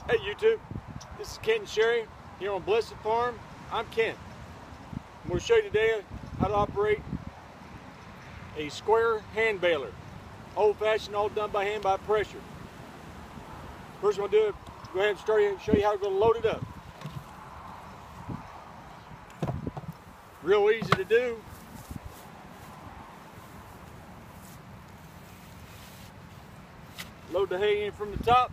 Hey YouTube, this is Kent and Sherry here on Blessed Farm. I'm Kent. I'm going to show you today how to operate a square hand baler. Old-fashioned, all done by hand by pressure. First I'm going to do it, go ahead and show you how we're going to load it up. Real easy to do. Load the hay in from the top.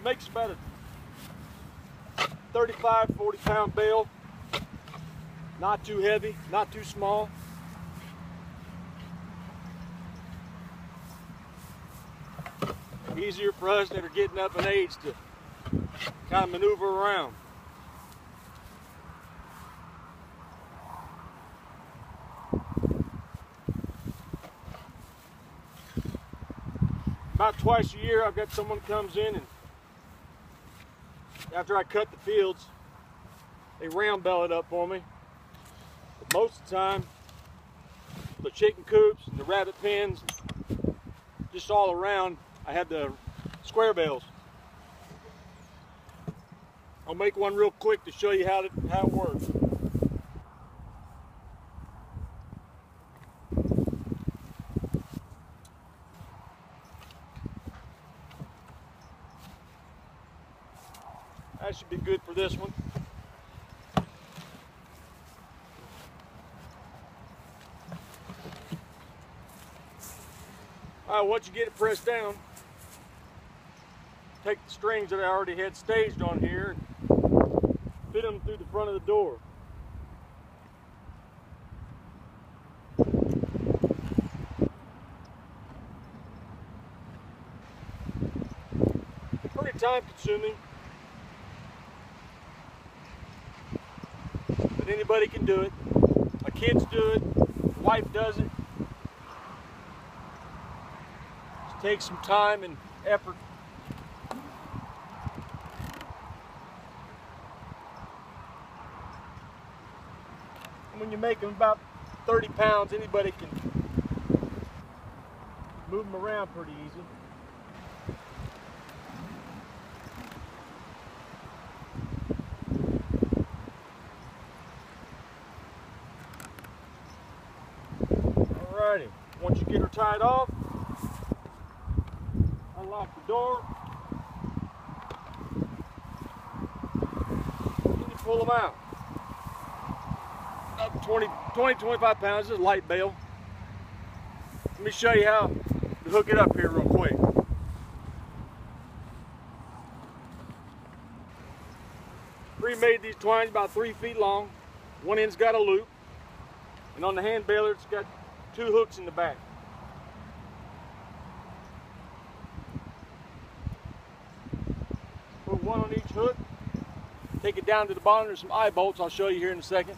Makes about a 35-40 pound bale. Not too heavy, not too small. Easier for us that are getting up in age to kind of maneuver around. About twice a year I've got someone comes in and after I cut the fields, they round bale it up for me. But most of the time, the chicken coops, the rabbit pens, just all around, I have the square bales. I'll make one real quick to show you how it works. That should be good for this one. Alright, once you get it pressed down, take the strings that I already had staged on here and fit them through the front of the door. Pretty time consuming. But anybody can do it. My kids do it. My wife does it. Just takes some time and effort. And when you make them about 30 pounds, anybody can move them around pretty easy. Alrighty, once you get her tied off, unlock the door, and you pull them out. Up 20-25 pounds, this is a light bale. Let me show you how to hook it up here real quick. Pre-made these twines about 3 feet long. One end's got a loop, and on the hand baler it's got 2 hooks in the back. Put one on each hook. Take it down to the bottom. There's some eye bolts I'll show you here in a second.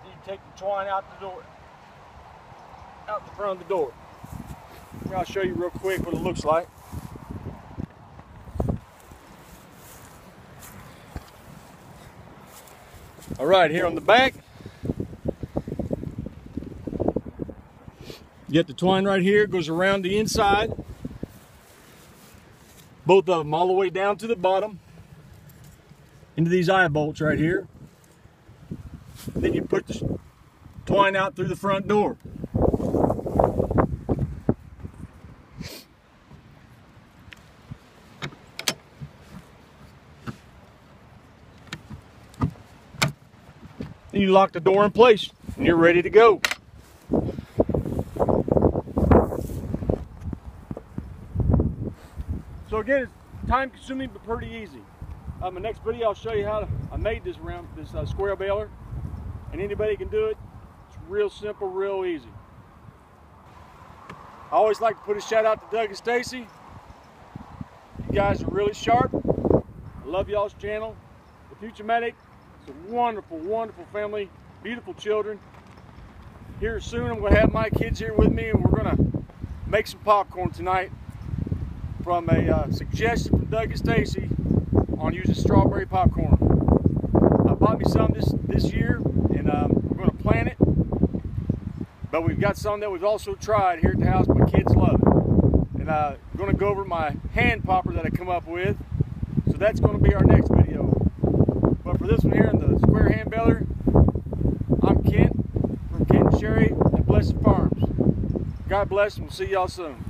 You take the twine out the door, out the front of the door. I'll show you real quick what it looks like. All right, here on the back, you get the twine right here, goes around the inside, both of them all the way down to the bottom, into these eye bolts right here. And then you put the twine out through the front door. And you lock the door in place and you're ready to go. So again, it's time consuming but pretty easy. My next video I'll show you how I made this square baler, and anybody can do it. It's real simple, real easy. I always like to put a shout out to Doug and Stacy. You guys are really sharp. I love y'all's channel. The Future Medic. It's a wonderful, wonderful family, beautiful children. Here soon I'm going to have my kids here with me, and we're going to make some popcorn tonight from a suggestion from Doug and Stacy on using strawberry popcorn. I bought me some this year, and I'm going to plant it. But we've got some that we've also tried here at the house. My kids love it. And I'm going to go over my hand popper that I come up with. So that's going to be our next video. But for this one here in the square hand baler, I'm Kent from Kent and Sherry at Blessed Farms. God bless, and we'll see y'all soon.